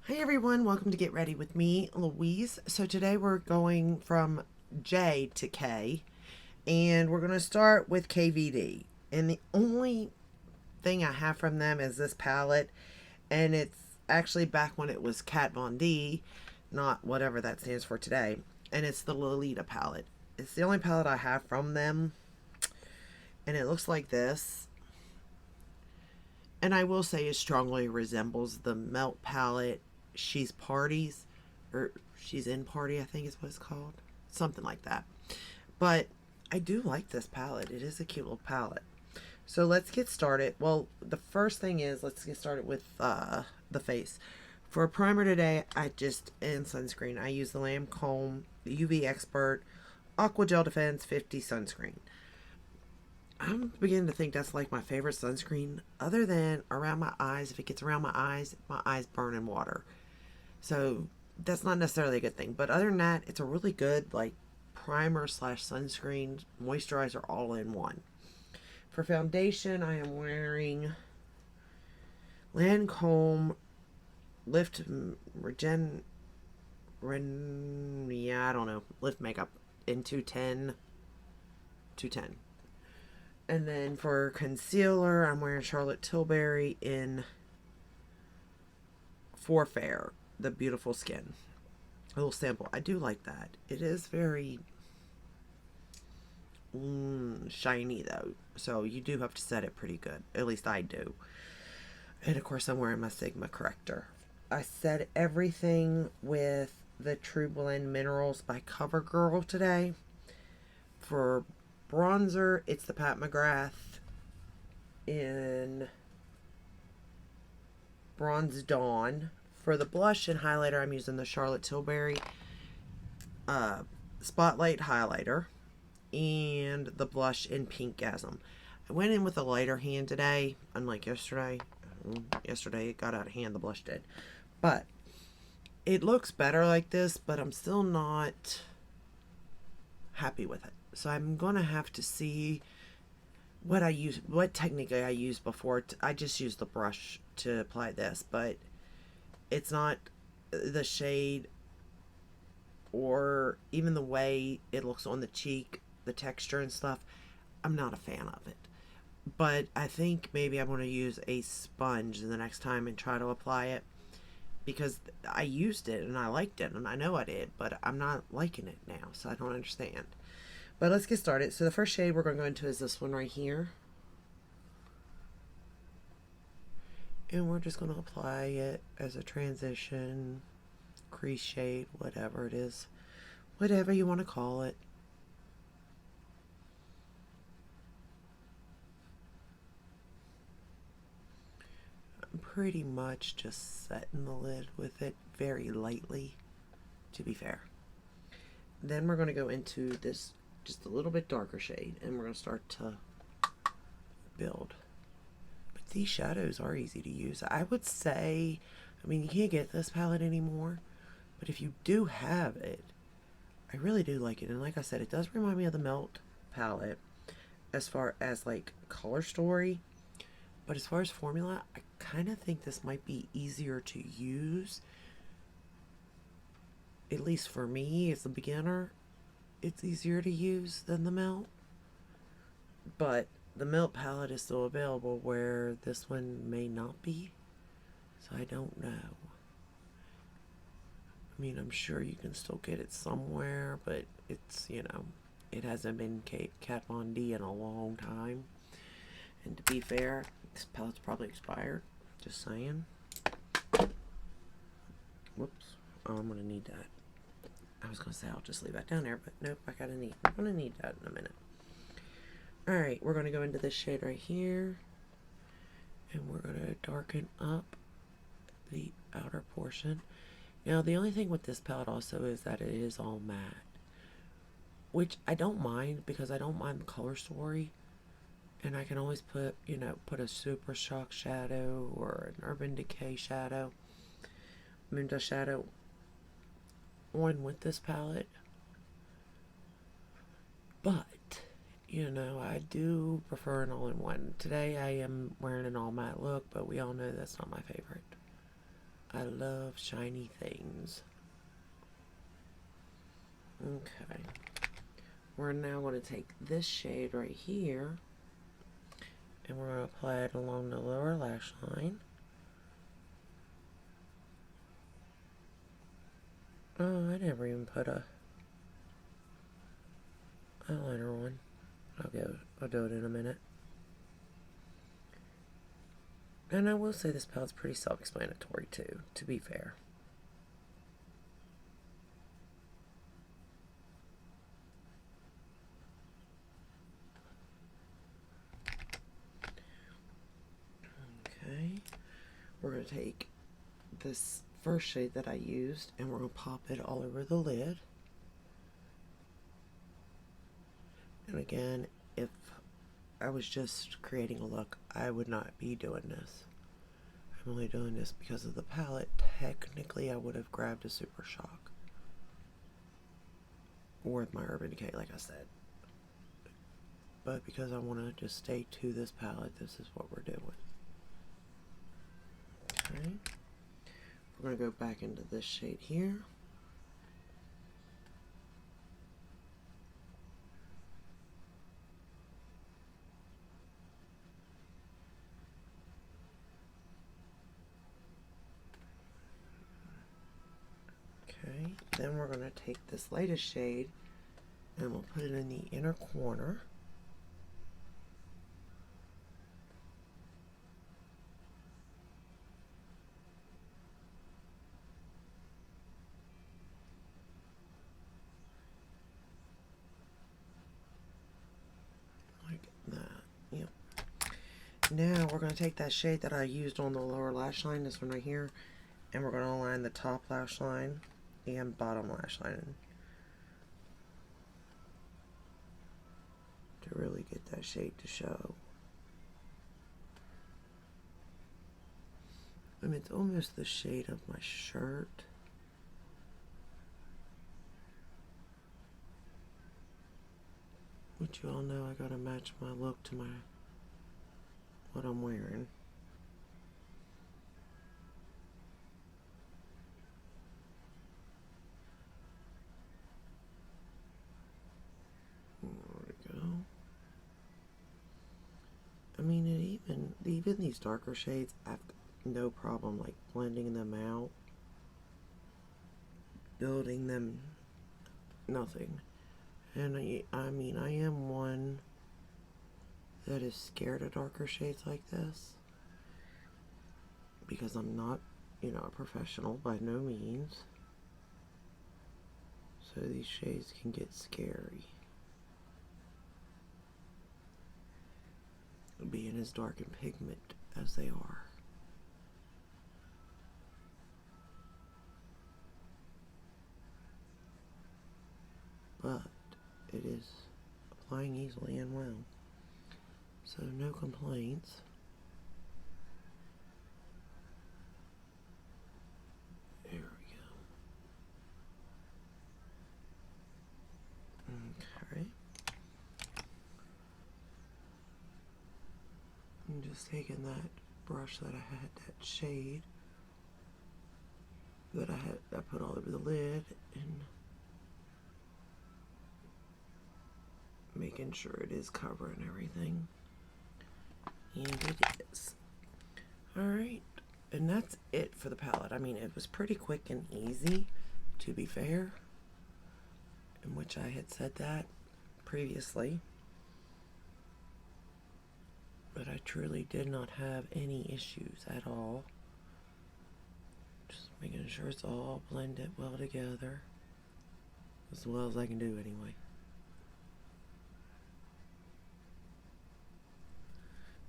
Hi everyone, welcome to Get Ready with me, Louise. So today we're going from J to K, and we're going to start with KVD. And the only thing I have from them is this palette, and it's actually back when it was Kat Von D, not whatever that stands for today, and it's the Lolita palette. It's the only palette I have from them, and it looks like this. And I will say it strongly resembles the Melt palette. She's Parties, or She's in Party, I think is what it's called. Something like that. But I do like this palette. It is a cute little palette. So let's get started. Well, the first thing is, let's get started with the face. For a primer today, and sunscreen, I use the Lancome UV Expert Aqua Gel Defense 50 sunscreen. I'm beginning to think that's like my favorite sunscreen, other than around my eyes. If it gets around my eyes burn in water. So that's not necessarily a good thing. But other than that, it's a really good like primer slash sunscreen, moisturizer all in one. For foundation, I am wearing Lancome Lift I don't know, Lift Makeup in 210. And then for concealer, I'm wearing Charlotte Tilbury in For Fair, the Beautiful Skin. A little sample. I do like that. It is very shiny though, so you do have to set it pretty good. At least I do. And of course, I'm wearing my Sigma corrector. I set everything with the True Blend Minerals by CoverGirl today. For bronzer, it's the Pat McGrath in Bronze Dawn. For the blush and highlighter, I'm using the Charlotte Tilbury Spotlight Highlighter and the blush in Pinkgasm. I went in with a lighter hand today, unlike yesterday. Yesterday it got out of hand, the blush did. But it looks better like this, but I'm still not happy with it. So I'm going to have to see what technique I used before. I just used the brush to apply this, but it's not the shade or even the way it looks on the cheek, the texture and stuff. I'm not a fan of it. But I think maybe I'm going to use a sponge the next time and try to apply it, because I used it and I liked it, and I know I did, but I'm not liking it now, so I don't understand. But let's get started. So the first shade we're going to go into is this one right here. And we're just going to apply it as a transition, crease shade, whatever it is. Whatever you want to call it. I'm pretty much just setting the lid with it very lightly, to be fair. Then we're going to go into this just a little bit darker shade, and we're going to start to build. But these shadows are easy to use. I would say, I mean, you can't get this palette anymore, but if you do have it, I really do like it. And like I said, it does remind me of the Melt palette as far as like color story, but as far as formula, I kind of think this might be easier to use, at least for me as a beginner. It's easier to use than the Melt, but the Melt palette is still available where this one may not be, so I don't know. I mean, I'm sure you can still get it somewhere, but it's, it hasn't been Kat Von D in a long time. And to be fair, this palette's probably expired. Just saying. Whoops. Oh, I'm going to need that. I was going to say I'll just leave that down there, but nope, I'm going to need that in a minute. Alright, we're going to go into this shade right here. And we're going to darken up the outer portion. Now, the only thing with this palette also is that it is all matte, which I don't mind, because I don't mind the color story. And I can always put a Super Shock shadow or an Urban Decay shadow, Moondust shadow on with this palette. But, I do prefer an all-in-one. Today I am wearing an all matte look, but we all know that's not my favorite. I love shiny things. Okay. We're now going to take this shade right here and we're going to apply it along the lower lash line. Oh, I never even put a eyeliner on. I'll do it in a minute. And I will say this palette's pretty self-explanatory too, to be fair. Okay, we're going to take this first shade that I used and we're going to pop it all over the lid. And again, if I was just creating a look, I would not be doing this. I'm only doing this because of the palette. Technically, I would have grabbed a Super Shock. Or with my Urban Decay, like I said. But because I want to just stay to this palette, this is what we're doing. Okay. We're going to go back into this shade here. Okay, then we're going to take this lightest shade and we'll put it in the inner corner. Like that. Yep. Now we're going to take that shade that I used on the lower lash line, this one right here, and we're going to align the top lash line and bottom lash line to really get that shade to show. I mean, it's almost the shade of my shirt. But you all know I gotta match my look to what I'm wearing. There we go. I mean, even these darker shades, I've no problem like blending them out, building them, nothing. And I mean, I am one that is scared of darker shades like this because I'm not, a professional by no means. So these shades can get scary. Being as dark in pigment as they are. But it is applying easily and well. So no complaints. There we go. Okay. I'm just taking that brush that I had, that shade that I put all over the lid, and making sure it is covering everything. And it is. Alright, and that's it for the palette. I mean, it was pretty quick and easy, to be fair, in which I had said that previously. But I truly did not have any issues at all. Just making sure it's all blended well together. As well as I can do anyway.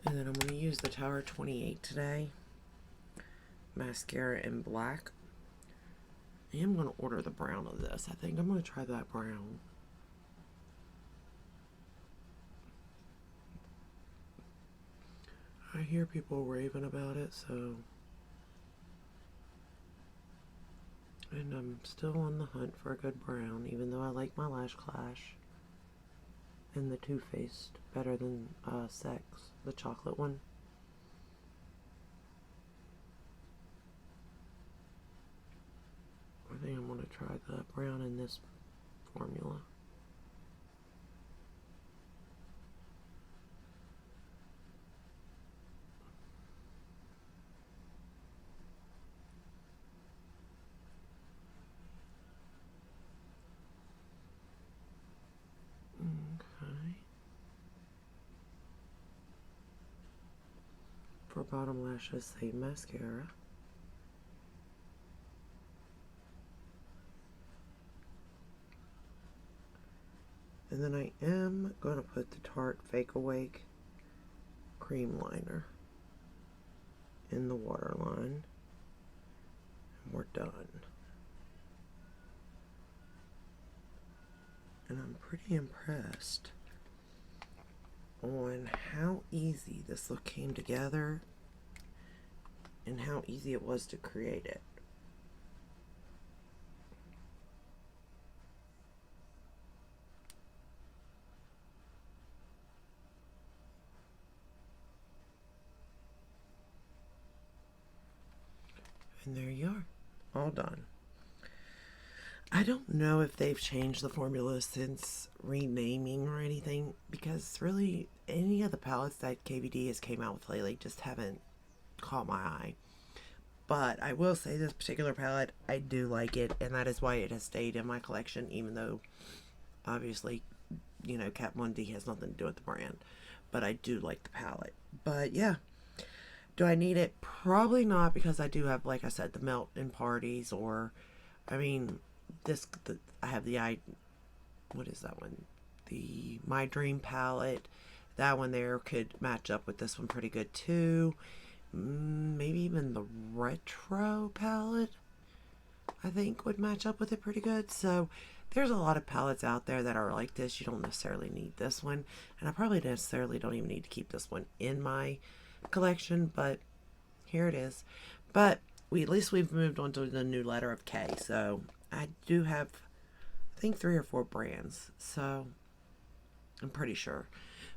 And then I'm going to use the Tower 28 today. Mascara in black. I am going to order the brown of this. I think I'm going to try that brown. I hear people raving about it, so. And I'm still on the hunt for a good brown, even though I like my Lash Clash and the Too Faced better than Sex, the chocolate one. try the brown in this formula. Okay. For bottom lashes, say mascara. And then I am going to put the Tarte Fake Awake cream liner in the waterline. And we're done. And I'm pretty impressed on how easy this look came together and how easy it was to create it. And there you are, all done. I don't know if they've changed the formula since renaming or anything, because really any of the palettes that KVD has came out with lately just haven't caught my eye. But I will say this particular palette, I do like it, and that is why it has stayed in my collection, even though obviously, you know, Kat Von D has nothing to do with the brand. But I do like the palette. But yeah, do I need it? Probably not, because I do have, like I said, the melt in parties, or, I mean, I have the, what is that one? The My Dream palette. That one there could match up with this one pretty good too. Maybe even the Retro palette, I think, would match up with it pretty good. So there's a lot of palettes out there that are like this. You don't necessarily need this one, and I probably necessarily don't even need to keep this one in my collection, but here it is. But at least we've moved on to the new letter of K. So I do have, I think, 3 or 4 brands, so I'm pretty sure.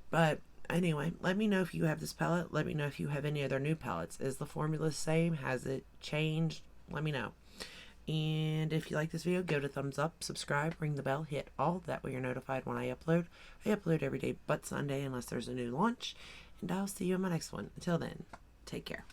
But anyway, let me know if you have this palette. Let me know if you have any other new palettes. Is the formula the same? Has it changed? Let me know. And if you like this video, give it a thumbs up, subscribe, ring the bell, hit all. That way you're notified when I upload. I upload every day but Sunday unless there's a new launch. And I'll see you in my next one. Until then, take care.